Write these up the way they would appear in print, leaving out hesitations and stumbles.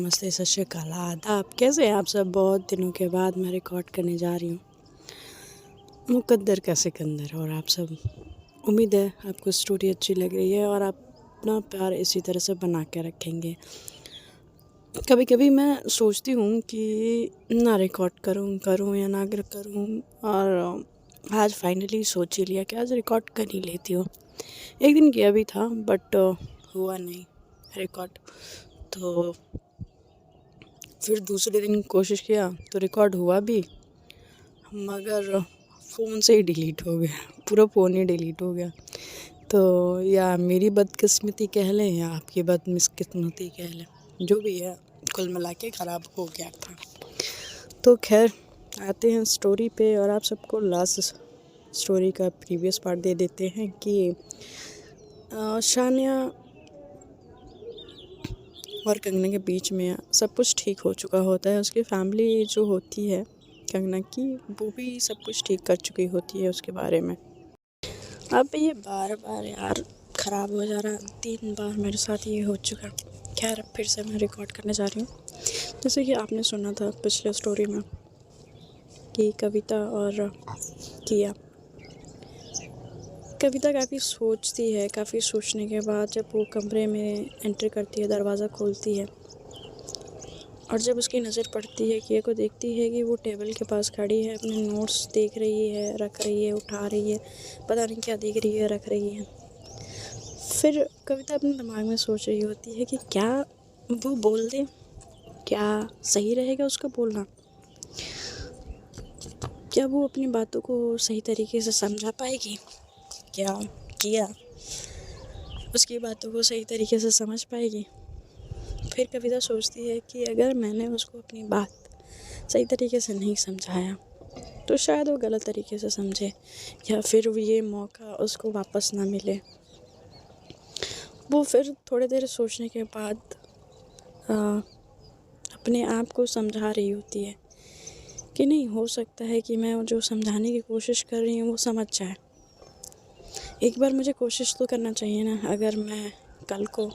नमस्ते, सत श्री अकाल, आदाब। कैसे हैं आप सब? बहुत दिनों के बाद मैं रिकॉर्ड करने जा रही हूँ मुकद्दर का सिकंदर। और आप सब, उम्मीद है आपको स्टोरी अच्छी लग रही है और आप अपना प्यार इसी तरह से बना के रखेंगे। कभी कभी मैं सोचती हूँ कि ना रिकॉर्ड करूँ या ना करूँ, और आज फाइनली सोच ही लिया कि आज रिकॉर्ड कर ही लेती हूँ। एक दिन किया भी था बट हुआ नहीं रिकॉर्ड। तो फिर दूसरे दिन कोशिश किया तो रिकॉर्ड हुआ भी, मगर फ़ोन से ही डिलीट हो गया, पूरा फ़ोन ही डिलीट हो गया। तो या मेरी बदकिस्मती कह लें या आपकी बदकिस्मती कह लें, जो भी है कुल मिला के ख़राब हो गया था। तो खैर आते हैं स्टोरी पे, और आप सबको लास्ट स्टोरी का प्रीवियस पार्ट दे देते हैं कि शानिया और कंगना के बीच में सब कुछ ठीक हो चुका होता है। उसकी फैमिली जो होती है कंगना की, वो भी सब कुछ ठीक कर चुकी होती है उसके बारे में। अब ये बार बार यार ख़राब हो जा रहा है, 3 बार मेरे साथ ये हो चुका। खैर अब फिर से मैं रिकॉर्ड करने जा रही हूँ। जैसे कि आपने सुना था पिछले स्टोरी में कि कविता और किया, कविता काफ़ी सोचती है। काफ़ी सोचने के बाद जब वो कमरे में एंटर करती है, दरवाज़ा खोलती है, और जब उसकी नज़र पड़ती है किया को, देखती है कि वो टेबल के पास खड़ी है, अपने नोट्स देख रही है, रख रही है, उठा रही है, पता नहीं क्या देख रही है, रख रही है। फिर कविता अपने दिमाग में सोच रही होती है कि क्या वो बोल दे, क्या सही रहेगा उसका बोलना, क्या वो अपनी बातों को सही तरीके से समझा पाएगी, क्या किया उसकी बातों को सही तरीके से समझ पाएगी। फिर कविता सोचती है कि अगर मैंने उसको अपनी बात सही तरीके से नहीं समझाया तो शायद वो गलत तरीके से समझे, या फिर ये मौका उसको वापस ना मिले। वो फिर थोड़ी देर सोचने के बाद अपने आप को समझा रही होती है कि नहीं, हो सकता है कि मैं जो समझाने की कोशिश कर रही हूँ वो समझ जाए। एक बार मुझे कोशिश तो करना चाहिए ना। अगर मैं कल को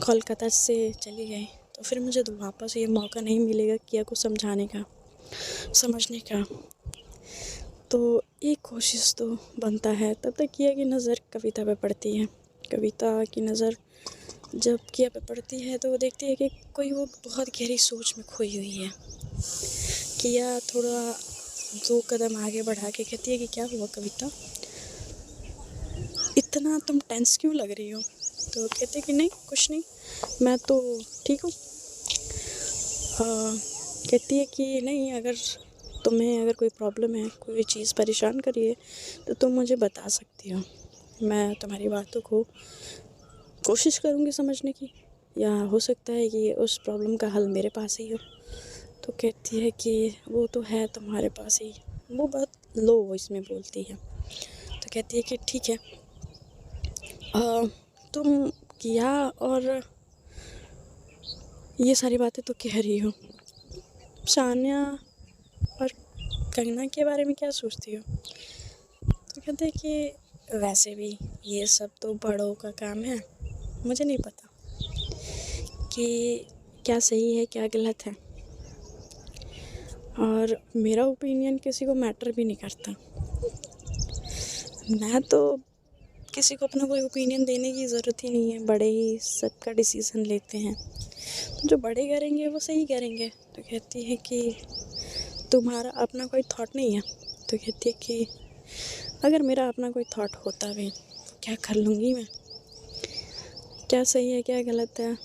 कोलकाता से चली गई तो फिर मुझे तो वापस ये मौका नहीं मिलेगा किया को समझाने का, समझने का। तो एक कोशिश तो बनता है। तब तक किया की नज़र कविता पे पड़ती है। कविता की नज़र जब किया पे पड़ती है तो वो देखती है कि कोई वो बहुत गहरी सोच में खोई हुई है। किया थोड़ा 2 कदम आगे बढ़ा के कहती है कि क्या हुआ कविता, इतना तुम टेंस क्यों लग रही हो? तो कहते कि नहीं कुछ नहीं, मैं तो ठीक हूँ। कहती है कि नहीं, अगर तुम्हें अगर कोई प्रॉब्लम है, कोई चीज़ परेशान कर रही है तो तुम मुझे बता सकती हो। मैं तुम्हारी बातों को कोशिश करूँगी समझने की, या हो सकता है कि उस प्रॉब्लम का हल मेरे पास ही हो। तो कहती है कि वो तो है तुम्हारे पास ही। वो बहुत लो वॉइस में बोलती है। तो कहती है कि ठीक है, तुम किया और ये सारी बातें तो कह रही हो, सान्या और कंगना के बारे में क्या सोचती हो? तो कहते हैं कि वैसे भी ये सब तो बड़ों का काम है, मुझे नहीं पता कि क्या सही है क्या गलत है, और मेरा ओपिनियन किसी को मैटर भी नहीं करता। मैं तो किसी को अपना कोई ओपिनियन देने की ज़रूरत ही नहीं है, बड़े ही सबका डिसीज़न लेते हैं, तो जो बड़े करेंगे वो सही करेंगे। तो कहती है कि तुम्हारा अपना कोई थॉट नहीं है? तो कहती है कि अगर मेरा अपना कोई थॉट होता भी तो क्या कर लूँगी मैं, क्या सही है क्या गलत है,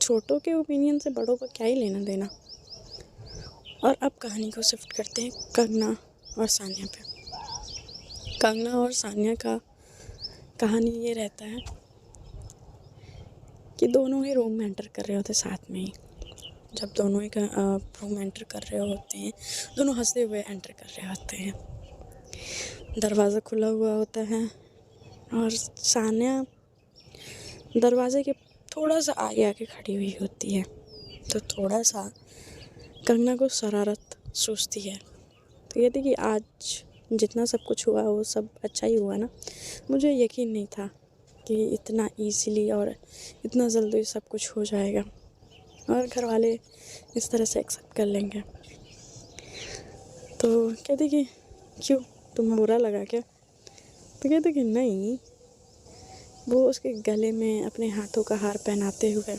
छोटों के ओपिनियन से बड़ों को क्या ही लेना देना। और अब कहानी को शिफ्ट करते हैं कंगना और सानिया पे। कंगना और सानिया का कहानी ये रहता है कि दोनों ही रूम में एंटर कर रहे होते साथ में ही। जब दोनों ही रूम एंटर कर रहे होते हैं, दोनों हंसते हुए एंटर कर रहे होते हैं। दरवाज़ा खुला हुआ होता है और सानिया दरवाजे के थोड़ा सा आगे आके खड़ी हुई होती है। तो थोड़ा सा कंगना को शरारत सोचती है। तो कहती कि आज जितना सब कुछ हुआ वो सब अच्छा ही हुआ ना, मुझे यकीन नहीं था कि इतना इजीली और इतना जल्दी सब कुछ हो जाएगा। और घर वाले इस तरह से एक्सेप्ट कर लेंगे। तो कहती कि क्यों, तुम्हें बुरा लगा क्या? तो कहते कि नहीं। वो उसके गले में अपने हाथों का हार पहनाते हुए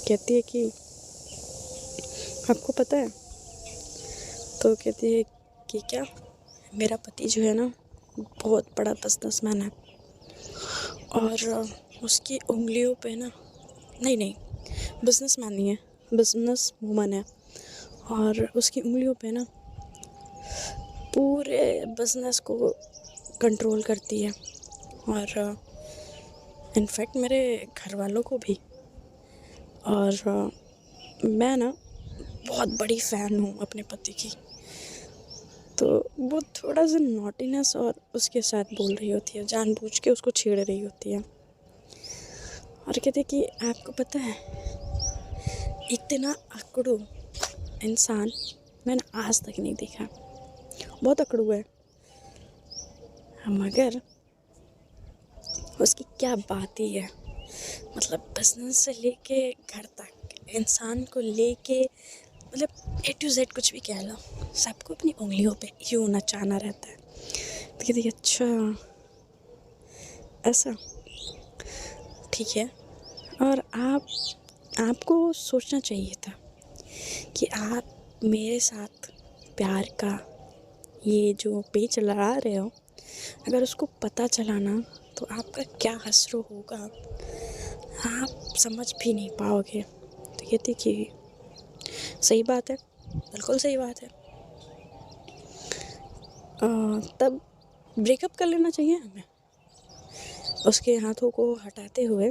कहती है कि आपको पता है? तो कहती है कि क्या? मेरा पति जो है ना, बहुत बड़ा बिजनेसमैन है और उसकी उंगलियों पे ना, नहीं, बिजनेसमैन नहीं है, बिजनेस वूमन है, और उसकी उंगलियों पे ना पूरे बिजनेस को कंट्रोल करती है, और इनफैक्ट मेरे घर वालों को भी। और मैं ना बहुत बड़ी फ़ैन हूँ अपने पति की। तो वो थोड़ा सा नॉटीनेस और उसके साथ बोल रही होती है, जानबूझ के उसको छेड़ रही होती है। और कहते कि आपको पता है, इतना अकड़ू इंसान मैंने आज तक नहीं देखा, बहुत अकड़ू है, मगर उसकी क्या बात ही है। मतलब बिजनेस से लेके घर तक, इंसान को लेके, मतलब A to Z कुछ भी कह लो, सबको अपनी उंगलियों पे यूँ नचाना रहता है। तो कहती है अच्छा ऐसा, ठीक है। और आपको सोचना चाहिए था कि आप मेरे साथ प्यार का ये जो पेच लड़ा रहे हो, अगर उसको पता चला ना तो आपका क्या हसरो होगा, आप समझ भी नहीं पाओगे। तो कहती कि सही बात है, बिल्कुल सही बात है। तब ब्रेकअप कर लेना चाहिए हमें। उसके हाथों को हटाते हुए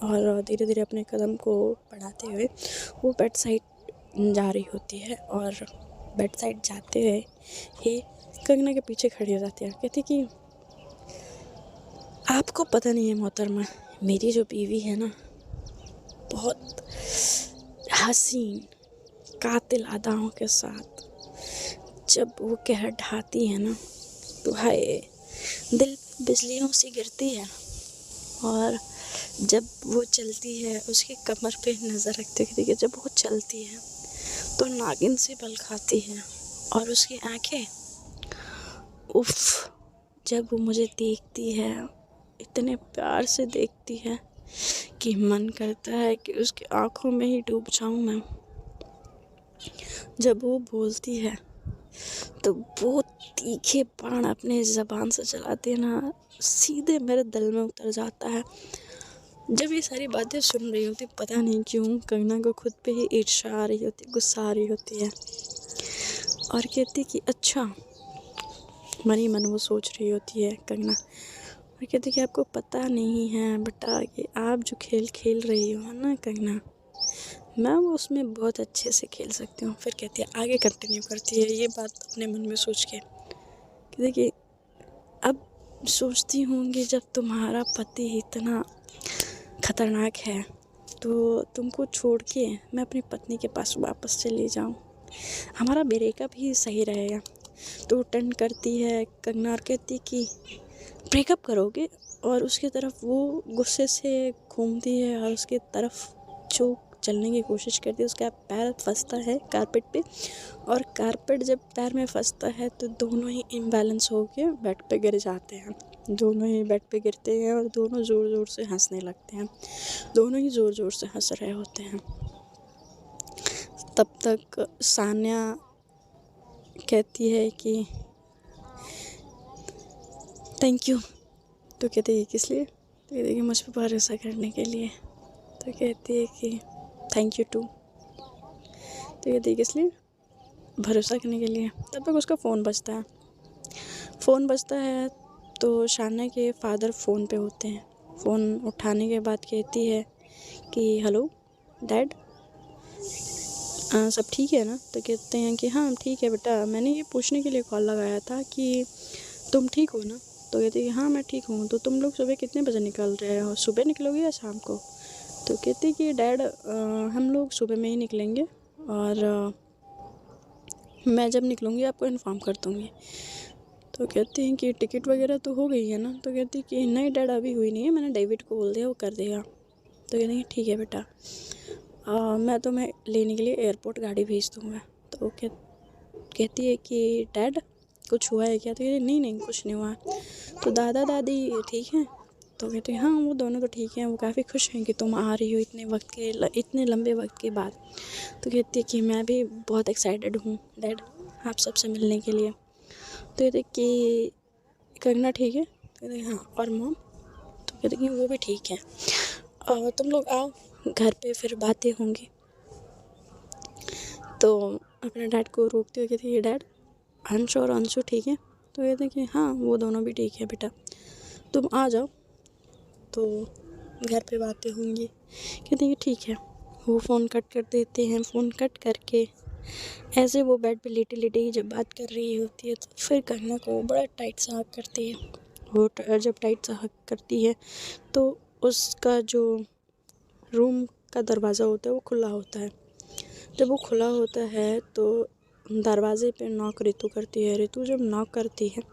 और धीरे धीरे अपने कदम को बढ़ाते हुए वो बेड साइड जा रही होती है, और बेड साइड जाते हुए ही कंगना के पीछे खड़ी हो जाती है। कहती कि आपको पता नहीं है मोहतरमा, मेरी जो बीवी है ना, बहुत हसीन कातिल अदाओं के साथ जब वो कहर ढाती है ना, तो हाय दिल बिजलियों से गिरती है। और जब वो चलती है, उसकी कमर पे नज़र रखते हुए जब वो चलती है तो नागिन से बल खाती है, और उसकी आंखें, उफ, जब वो मुझे देखती है इतने प्यार से देखती है कि मन करता है कि उसकी आंखों में ही डूब जाऊं मैं। जब वो बोलती है तो वो तीखे बाण अपने ज़बान से चलाती है ना, सीधे मेरे दिल में उतर जाता है। जब ये सारी बातें सुन रही होती, पता नहीं क्यों कंगना को खुद पे ही ईर्ष्या आ रही होती, गुस्सा आ रही होती है, और कहती कि अच्छा, मन ही मन वो सोच रही होती है कंगना, और कहती कि आपको पता नहीं है बेटा कि आप जो खेल खेल रही हो ना कंगना, मैं वो उसमें बहुत अच्छे से खेल सकती हूँ। फिर कहती है, आगे कंटिन्यू करती है ये बात अपने मन में सोच के, कि देखिए अब सोचती होंगी जब तुम्हारा पति इतना खतरनाक है तो तुमको छोड़ के मैं अपनी पत्नी के पास वापस चली जाऊँ, हमारा ब्रेकअप ही सही रहेगा। तो टर्न करती है कंगना और कहती कि ब्रेकअप करोगे, और उसकी तरफ वो गुस्से से घूमती है और उसकी तरफ जो चलने की कोशिश करती है, उसका पैर फंसता है कारपेट पे, और कारपेट जब पैर में फंसता है तो दोनों ही इम्बैलेंस होके बेड पे गिर जाते हैं। दोनों ही बेड पे गिरते हैं और दोनों ज़ोर ज़ोर से हंसने लगते हैं, दोनों ही ज़ोर ज़ोर से हंस रहे होते हैं। तब तक सान्या कहती है कि थैंक यू। तो कहती है किस लिए? तो कहती है कि मुझ पर भरोसा करने के लिए। तो कहती है कि थैंक यू टू। तो कहती है किस लिए? भरोसा करने के लिए। तब तक उसका फ़ोन बजता है तो शान्या के फादर फ़ोन पे होते हैं। फ़ोन उठाने के बाद कहती है कि हेलो डैड, सब ठीक है ना? तो कहते हैं कि हाँ ठीक है बेटा, मैंने ये पूछने के लिए कॉल लगाया था कि तुम ठीक हो ना? तो कहती है हाँ मैं ठीक हूँ। तो तुम लोग सुबह कितने बजे निकल रहे हो? सुबह निकलोगे या शाम को? तो कहती कि डैड हम लोग सुबह में ही निकलेंगे, और मैं जब निकलूँगी आपको इन्फॉर्म कर दूँगी। तो कहते हैं कि टिकट वगैरह तो हो गई है ना? तो कहती कि नहीं डैड अभी हुई नहीं है, मैंने डेविड को बोल दिया वो कर देगा। तो कहते हैं ठीक है बेटा। मैं तुम्हें लेने के लिए एयरपोर्ट गाड़ी भेज दूँगा। तो वो कहती है कि डैड कुछ हुआ है क्या? तो कहती है नहीं नहीं कुछ नहीं हुआ। तो दादा दादी ठीक हैं? तो कहते हैं हाँ वो दोनों तो ठीक हैं, वो काफ़ी खुश हैं कि तुम आ रही हो इतने लंबे वक्त के बाद। तो कहती है कि मैं भी बहुत एक्साइटेड हूँ डैड आप सबसे मिलने के लिए। तो कहते कि कंगना ठीक है? तो कहते हाँ और मॉम? तो कहते कि वो भी ठीक है। और तुम लोग आओ घर पे फिर बातें होंगी। तो अपने डैड को रोकते हुए कहती है डैड अंश और अंशु ठीक है? तो कहते हैं कि हाँ वो दोनों भी ठीक है बेटा, तुम आ जाओ तो घर पे बातें होंगी। कहते हैं कि ठीक है। वो फ़ोन कट कर देते हैं। फ़ोन कट करके ऐसे वो बेड पे लेटे लेटे ही जब बात कर रही होती है तो फिर कंगना को बड़ा टाइट सा हग करती है। वो जब टाइट सा हग करती है तो उसका जो रूम का दरवाज़ा होता है वो खुला होता है। जब वो खुला होता है तो दरवाज़े पे नॉक रितु करती है। रितु जब नॉक करती है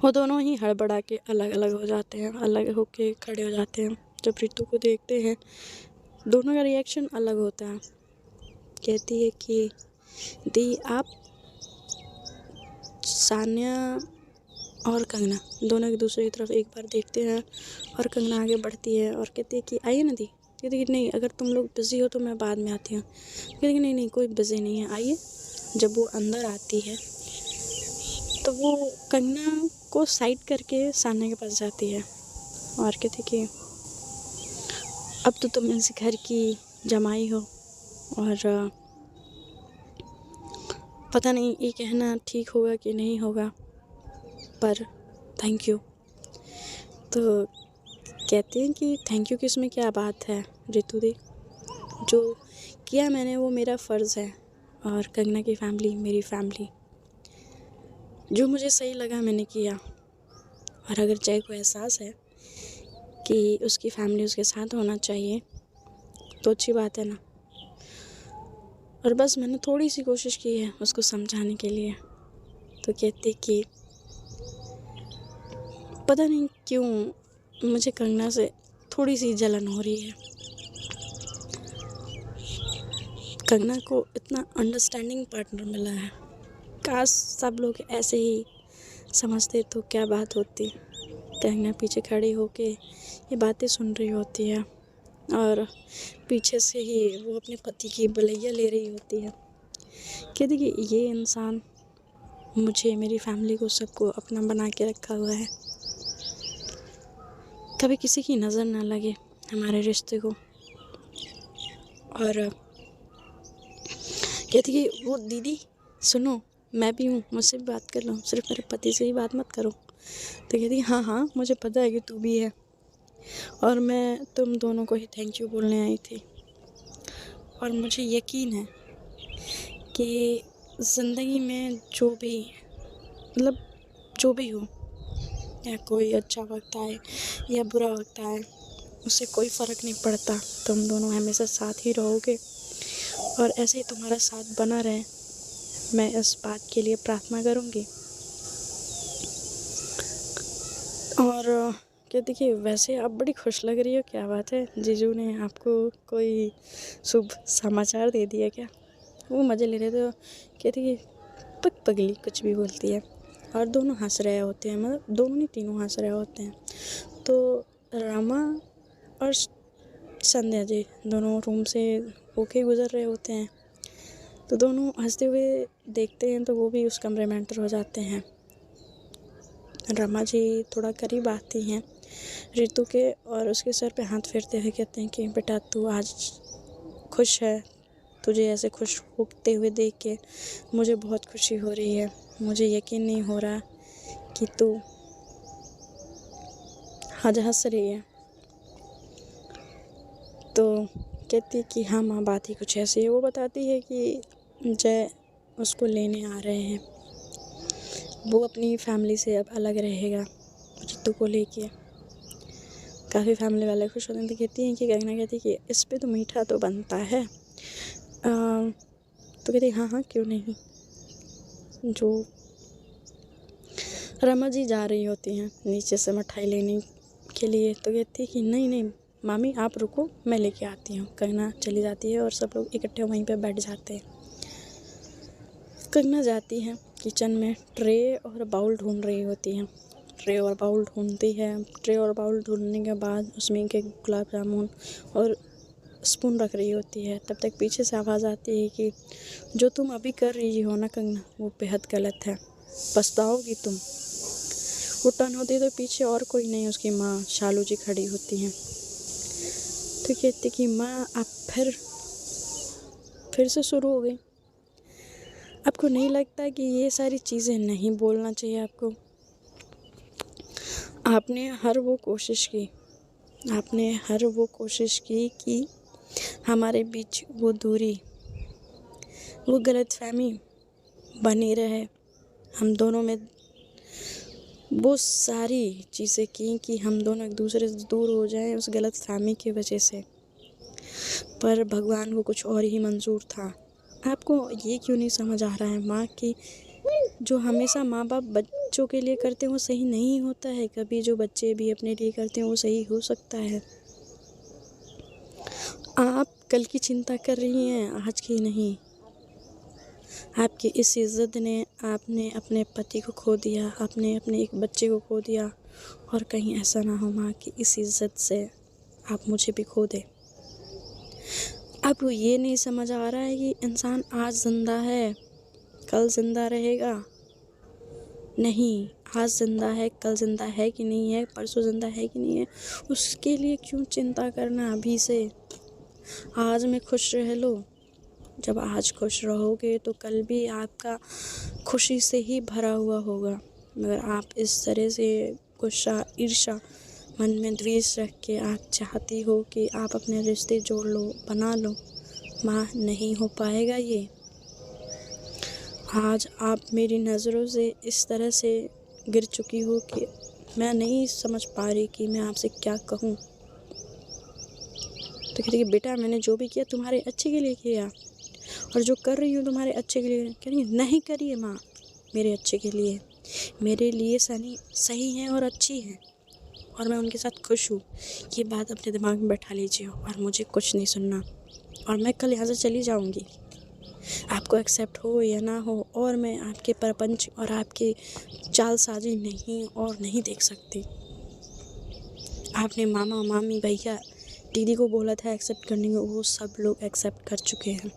वो दोनों ही हड़बड़ा के अलग अलग हो जाते हैं, अलग होके खड़े हो जाते हैं। जब रितु को देखते हैं दोनों का रिएक्शन अलग होता है। कहती है कि दी आप सान्या और कंगना दोनों एक दूसरे की तरफ एक बार देखते हैं और कंगना आगे बढ़ती है और कहती है कि आइए ना दी। कहती है कि नहीं अगर तुम लोग बिज़ी हो तो मैं बाद में आती हूँ। कहती है कि नहीं नहीं कोई बिज़ी नहीं है आइए। जब वो अंदर आती है तो वो कंगना को साइड करके सान्या के पास जाती है और कहती है कि अब तो तुम इस घर की जमाई हो और पता नहीं ये कहना ठीक होगा कि नहीं होगा पर थैंक यू। तो कहते हैं कि थैंक यू की इसमें क्या बात है रितु दी, जो किया मैंने वो मेरा फ़र्ज़ है और कंगना की फैमिली मेरी फैमिली, जो मुझे सही लगा मैंने किया। और अगर जय को एहसास है कि उसकी फैमिली उसके साथ होना चाहिए तो अच्छी बात है ना। और बस मैंने थोड़ी सी कोशिश की है उसको समझाने के लिए। तो कहते कि पता नहीं क्यों मुझे कंगना से थोड़ी सी जलन हो रही है। कंगना को इतना अंडरस्टैंडिंग पार्टनर मिला है, काश सब लोग ऐसे ही समझते तो क्या बात होती। कंगना पीछे खड़ी होके ये बातें सुन रही होती है और पीछे से ही वो अपने पति की बलैया ले रही होती है। कहती कि ये इंसान मुझे मेरी फैमिली को सबको अपना बना के रखा हुआ है, कभी किसी की नज़र ना लगे हमारे रिश्ते को। और कहती कि वो दीदी सुनो मैं भी हूँ, मुझसे भी बात कर लो, सिर्फ मेरे पति से ही बात मत करो। तो कहती हाँ हाँ मुझे पता है कि तू भी है और मैं तुम दोनों को ही थैंक यू बोलने आई थी। और मुझे यकीन है कि ज़िंदगी में जो भी मतलब जो भी हो, या कोई अच्छा वक्त आए या बुरा वक्त आए, उससे कोई फ़र्क नहीं पड़ता। तुम दोनों हमेशा साथ ही रहोगे और ऐसे ही तुम्हारा साथ बना रहे, मैं इस बात के लिए प्रार्थना करूँगी। और कहती कि वैसे आप बड़ी खुश लग रही हो, क्या बात है जीजू ने आपको कोई शुभ समाचार दे दिया क्या? वो मज़े ले रहे थे। कहती कि पगली कुछ भी बोलती है। और दोनों हंस रहे होते हैं, मतलब दोनों नहीं तीनों हंस रहे होते हैं। तो रमा और संध्या जी दोनों रूम से होके गुजर रहे होते हैं तो दोनों हंसते हुए देखते हैं तो वो भी उस कमरे में एंटर हो जाते हैं। रमा जी थोड़ा करीब आती हैं रितु के और उसके सर पे हाथ फेरते हुए कहते हैं कि बेटा तू आज खुश है, तुझे ऐसे खुश होते हुए देख के मुझे बहुत खुशी हो रही है। मुझे यकीन नहीं हो रहा कि तू आज हंस रही है। तो कहती है कि हाँ माँ बात ही कुछ ऐसी है। वो बताती है कि जय उसको लेने आ रहे हैं, वो अपनी फैमिली से अब अलग रहेगा रितु को लेके। काफ़ी फैमिली वाले खुश होते हैं। तो कहती हैं कि कंगना कहती है कि इस पे तो मीठा तो बनता है। तो कहती हाँ हाँ क्यों नहीं। जो रमा जी जा रही होती हैं नीचे से मिठाई लेने के लिए तो कहती है कि नहीं नहीं मामी आप रुको, मैं लेके आती हूँ। कंगना चली जाती है और सब लोग इकट्ठे वहीं पे बैठ जाते हैं। कंगना जाती है किचन में, ट्रे और बाउल ढूंढ रही होती है। ट्रे और बाउल ढूंढती है। ट्रे और बाउल ढूंढने के बाद उसमें के गुलाब जामुन और स्पून रख रही होती है। तब तक पीछे से आवाज़ आती है कि जो तुम अभी कर रही हो ना कंगना, वो बेहद गलत है, पछताओगी तुम। वो टर्न होती है तो पीछे और कोई नहीं, उसकी माँ शालू जी खड़ी होती हैं। तो कहती कि माँ आप फिर से शुरू हो गई। आपको नहीं लगता कि ये सारी चीज़ें नहीं बोलना चाहिए आपको? आपने हर वो कोशिश की कि हमारे बीच वो दूरी, वो गलतफहमी बनी रहे। हम दोनों में वो सारी चीज़ें की कि हम दोनों एक दूसरे से दूर हो जाएं उस गलतफहमी की वजह से। पर भगवान को कुछ और ही मंजूर था। आपको ये क्यों नहीं समझ आ रहा है माँ कि जो हमेशा माँ बाप बच्चों के लिए करते हैं वो सही नहीं होता है। कभी जो बच्चे भी अपने लिए करते हैं वो सही हो सकता है। आप कल की चिंता कर रही हैं, आज की नहीं। आपकी इस इज़्ज़त ने आपने अपने पति को खो दिया, आपने अपने एक बच्चे को खो दिया, और कहीं ऐसा ना हो माँ कि इस इज़्ज़त से आप मुझे भी खो दें। आपको ये नहीं समझ आ रहा है कि इंसान आज ज़िंदा है, कल ज़िंदा रहेगा? नहीं, आज ज़िंदा है, कल ज़िंदा है कि नहीं है, परसों ज़िंदा है कि नहीं है, उसके लिए क्यों चिंता करना अभी से? आज में खुश रह लो। जब आज खुश रहोगे तो कल भी आपका खुशी से ही भरा हुआ होगा। मगर आप इस तरह से गुस्सा, ईर्ष्या, मन में द्वेष रख के आप चाहती हो कि आप अपने रिश्ते जोड़ लो, बना लो। माँ, नहीं हो पाएगा ये। आज आप मेरी नज़रों से इस तरह से गिर चुकी हो कि मैं नहीं समझ पा रही कि मैं आपसे क्या कहूँ। तो कहती कि बेटा मैंने जो भी किया तुम्हारे अच्छे के लिए किया, और जो कर रही हूँ तुम्हारे अच्छे के लिए। कह रही नहीं करिए माँ, मेरे अच्छे के लिए, मेरे लिए सही हैं और अच्छी हैं, और मैं उनके साथ खुश हूँ। ये बात अपने दिमाग में बैठा लीजिए और मुझे कुछ नहीं सुनना। और मैं कल यहाँ से चली जाऊँगी, आपको एक्सेप्ट हो या ना हो, और मैं आपके प्रपंच और आपके चालसाजी नहीं देख सकती। आपने मामा, मामी, भैया, दीदी को बोला था एक्सेप्ट करने को, वो सब लोग एक्सेप्ट कर चुके हैं।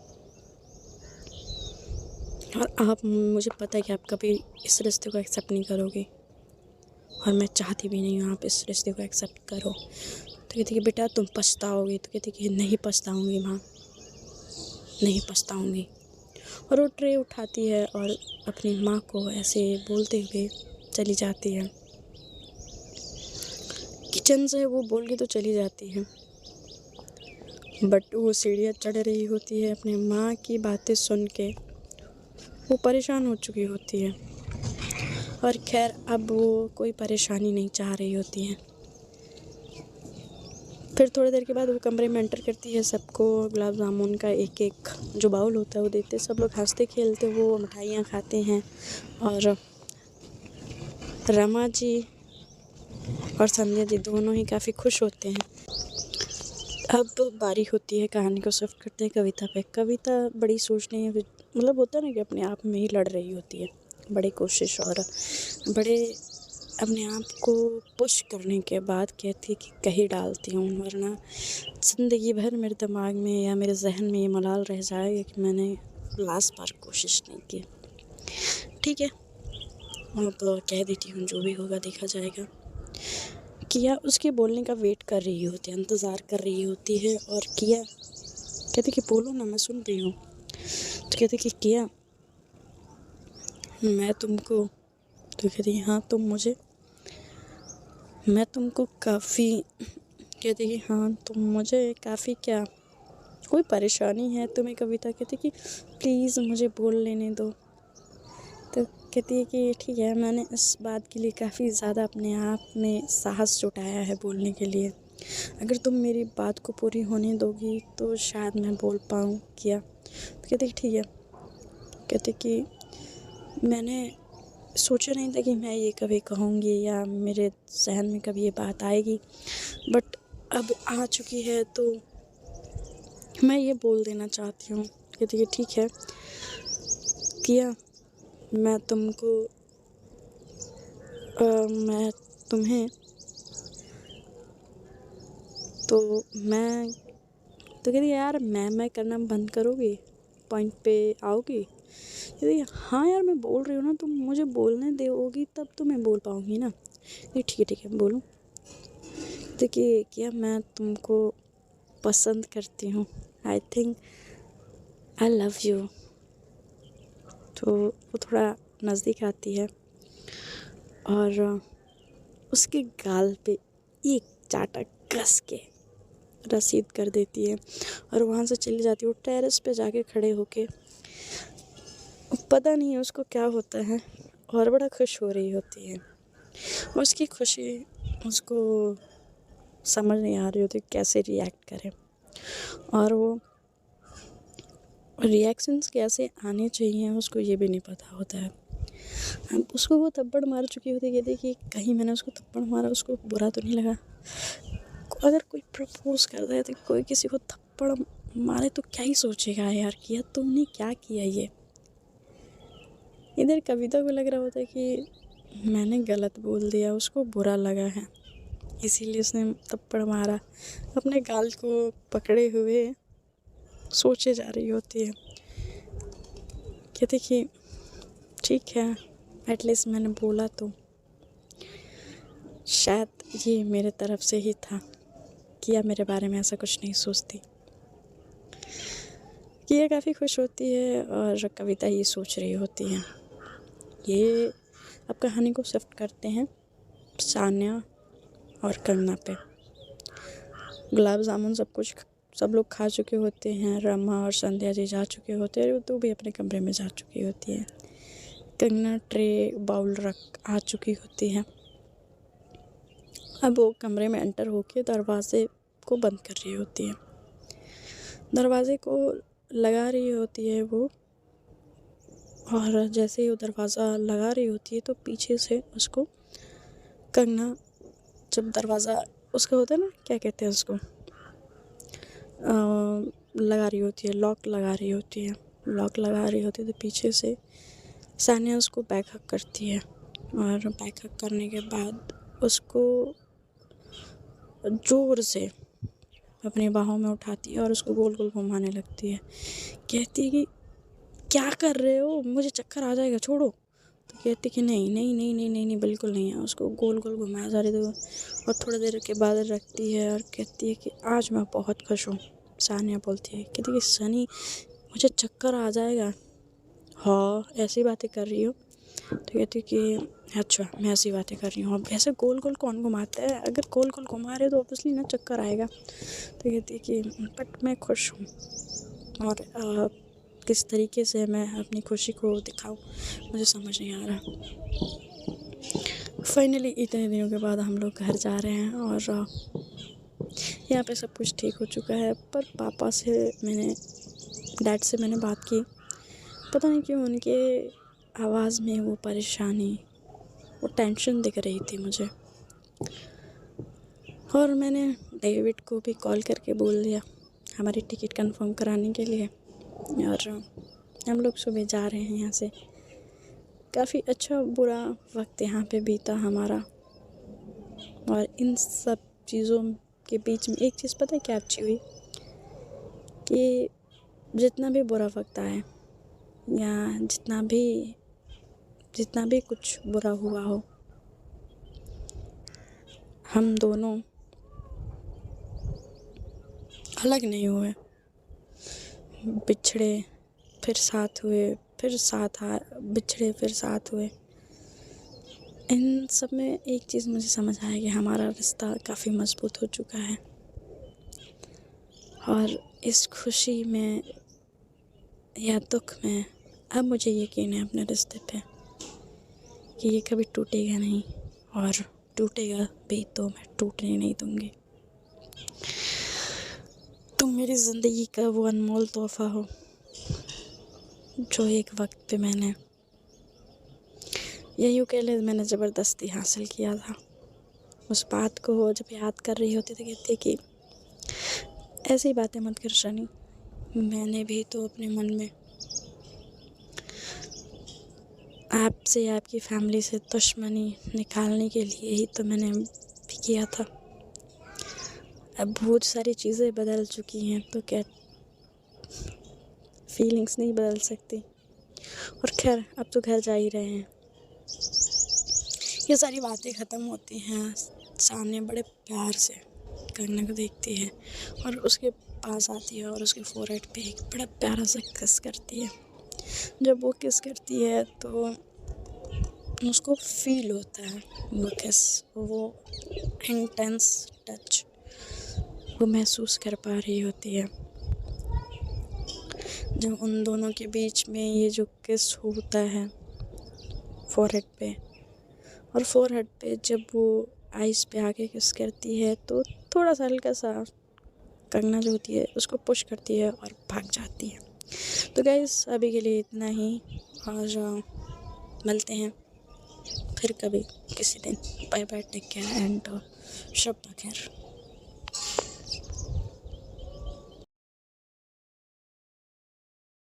और आप, मुझे पता है कि आप कभी इस रिश्ते को एक्सेप्ट नहीं करोगे, और मैं चाहती भी नहीं हूँ आप इस रिश्ते को एक्सेप्ट करो। तो कहती कि बेटा तुम पछताओगी। तो कहती कि नहीं पछताऊँगी माँ, नहीं पछताऊँगी। और वो ट्रे उठाती है और अपनी माँ को ऐसे बोलते हुए चली जाती है। किचन से वो बोल के तो चली जाती है, बट वो सीढ़ियाँ चढ़ रही होती है अपनी माँ की बातें सुन के। वो परेशान हो चुकी होती है, और खैर अब वो कोई परेशानी नहीं चाह रही होती है। फिर थोड़ी देर के बाद वो कमरे में एंटर करती है। सबको गुलाब जामुन का एक एक जो बाउल होता है वो देते, सब लोग हंसते खेलते वो मिठाइयाँ खाते हैं, और रमा जी और संध्या जी दोनों ही काफ़ी खुश होते हैं। अब बारी होती है कहानी को शिफ्ट करते हैं कविता पे। कविता बड़ी सोचने, मतलब होता है ना कि अपने आप में ही लड़ रही होती है, बड़ी कोशिश और बड़े अपने आप को पुश करने के बाद कहती है कि कहीं डालती हूँ, वरना ज़िंदगी भर मेरे दिमाग में या मेरे जहन में ये मलाल रह जाएगा कि मैंने लास्ट बार कोशिश नहीं की। ठीक है, अब कह देती हूँ, जो भी होगा देखा जाएगा। किया उसके बोलने का वेट कर रही होती है, इंतज़ार कर रही होती है, और किया कहती कि बोलो ना, मैं सुन रही हूँ। तो कहती कि किया मैं तुमको, तो कहती हाँ तुम मुझे, मैं तुमको काफ़ी, कहती कि हाँ तुम मुझे काफ़ी, क्या कोई परेशानी है तुम्हें? कविता कहती कि प्लीज़ मुझे बोल लेने दो। तो कहती है कि ठीक है, मैंने इस बात के लिए काफ़ी ज़्यादा अपने आप में साहस जुटाया है बोलने के लिए। अगर तुम मेरी बात को पूरी होने दोगी तो शायद मैं बोल पाऊँ। किया तो कहती ठीक है। कहते कि मैंने सोचा नहीं था कि मैं ये कभी कहूँगी या मेरे ज़हन में कभी ये बात आएगी, बट अब आ चुकी है, तो मैं ये बोल देना चाहती हूँ कि देखिए ठीक है किया, मैं तुमको मैं तुम्हें तो मैं तो कहती यार मैं करना बंद करोगी, पॉइंट पे आओगी। कहती हाँ यार मैं बोल रही हूँ ना, तुम मुझे बोलने दोगी तब तो मैं बोल पाऊँगी ना। ये ठीक है बोलूँ। देखिए क्या मैं तुमको पसंद करती हूँ, I think I love you. तो वो थोड़ा नज़दीक आती है और उसके गाल पे एक चाटा कस के रसीद कर देती है और वहाँ से चली जाती है। वो टेरेस पे जाके खड़े होके पता नहीं उसको क्या होता है और बड़ा खुश हो रही होती है। उसकी खुशी उसको समझ नहीं आ रही होती कैसे रिएक्ट करे, और वो रिएक्शंस कैसे आने चाहिए उसको ये भी नहीं पता होता है। अब उसको वो थप्पड़ मार चुकी होती है, देखिए कहीं मैंने उसको थप्पड़ मारा उसको बुरा तो नहीं लगा। अगर कोई प्रपोज करता है तो कोई किसी को थप्पड़ मारे तो क्या ही सोचेगा यार, किया तुमने क्या किया ये। इधर कविता को लग रहा होता है कि मैंने गलत बोल दिया, उसको बुरा लगा है इसीलिए उसने थप्पड़ मारा। अपने गाल को पकड़े हुए सोचे जा रही होती है कि देखिए ठीक है एटलीस्ट मैंने बोला तो शायद ये मेरे तरफ से ही था, किया मेरे बारे में ऐसा कुछ नहीं सोचती। किया काफ़ी खुश होती है और कविता ये सोच रही होती है। ये अब कहानी को शिफ्ट करते हैं सान्या और कंगना पे। गुलाब जामुन सब लोग खा चुके होते हैं, रमा और संध्या जी जा चुके होते हैं, तो भी अपने कमरे में जा चुकी होती है। कंगना ट्रे बाउल रख आ चुकी होती है। अब वो कमरे में एंटर होके दरवाजे को बंद कर रही होती है, दरवाजे को लगा रही होती है वो। और जैसे ही वो दरवाज़ा लगा रही होती है तो पीछे से उसको कंगना, जब दरवाज़ा उसका होता है ना क्या कहते हैं उसको, लगा रही होती है, लॉक लगा रही होती है, लॉक लगा रही होती है तो पीछे से सानिया उसको बैक हक करती है और बैक हक करने के बाद उसको ज़ोर से अपनी बाहों में उठाती है और उसको गोल गोल घुमाने लगती है। कहती है कि क्या कर रहे हो, मुझे चक्कर आ जाएगा, छोड़ो। तो कहती कि नहीं नहीं नहीं नहीं नहीं नहीं बिल्कुल नहीं है। उसको गोल गोल घुमाया जा रही थी और थोड़ी देर के बाद रखती है और कहती है कि आज मैं बहुत खुश हूँ। सानिया बोलती है, कहती कि सनी मुझे चक्कर आ जाएगा। हाँ ऐसी बातें कर रही हो। तो कहती कि अच्छा मैं ऐसी बातें कर रही हूँ। अब ऐसे गोल गोल कौन घुमाता है, अगर गोल गोल घुमा रहे तो ऑब्वियसली ना चक्कर आएगा। तो कहती है कि बट मैं खुश हूँ और किस तरीके से मैं अपनी खुशी को दिखाऊं मुझे समझ नहीं आ रहा। फाइनली इतने दिनों के बाद हम लोग घर जा रहे हैं और यहाँ पे सब कुछ ठीक हो चुका है। पर पापा से डैड से मैंने बात की, पता नहीं क्यों उनके आवाज़ में वो परेशानी, वो टेंशन दिख रही थी मुझे। और मैंने डेविड को भी कॉल करके बोल दिया हमारी टिकट कंफर्म कराने के लिए, और हम लोग सुबह जा रहे हैं यहाँ से। काफ़ी अच्छा बुरा वक्त यहाँ पे बीता हमारा। और इन सब चीज़ों के बीच में एक चीज़ पता है क्या अच्छी हुई, कि जितना भी बुरा वक्त आए या जितना भी कुछ बुरा हुआ हो, हम दोनों अलग नहीं हुए, बिछड़े फिर साथ हुए, बिछड़े फिर साथ हुए। इन सब में एक चीज़ मुझे समझ आया कि हमारा रिश्ता काफ़ी मजबूत हो चुका है। और इस खुशी में या दुख में अब मुझे यकीन है अपने रिश्ते पे कि ये कभी टूटेगा नहीं, और टूटेगा भी तो मैं टूटने नहीं दूँगी। तुम मेरी ज़िंदगी का वो अनमोल तोहफ़ा हो जो एक वक्त पे मैंने, या यूँ कह ले मैंने ज़बरदस्ती हासिल किया था। उस बात को जब याद कर रही होती तो कहती है कि ऐसी बातें मत कर शनि, मैंने भी तो अपने मन में आपसे, आपकी फैमिली से दुश्मनी निकालने के लिए ही तो मैंने भी किया था। अब बहुत सारी चीज़ें बदल चुकी हैं तो क्या फीलिंग्स नहीं बदल सकती। और खैर अब तो घर जा ही रहे हैं। ये सारी बातें ख़त्म होती हैं, सामने बड़े प्यार से कंगना को देखती है और उसके पास आती है और उसके फोरहेड पे एक बड़ा प्यारा सा किस करती है। जब वो किस करती है तो उसको फील होता है वो किस, वो इंटेंस टच वो महसूस कर पा रही होती है। जब उन दोनों के बीच में ये जो किस होता है फोरहेड पे, और फोरहेड पे जब वो आइस पे आके किस करती है तो थोड़ा सा हल्का सा कंगना जो होती है उसको पुश करती है और भाग जाती है। तो गाइस अभी के लिए इतना ही, और मिलते हैं फिर कभी किसी दिन। Bye bye, take care and शब बखैर।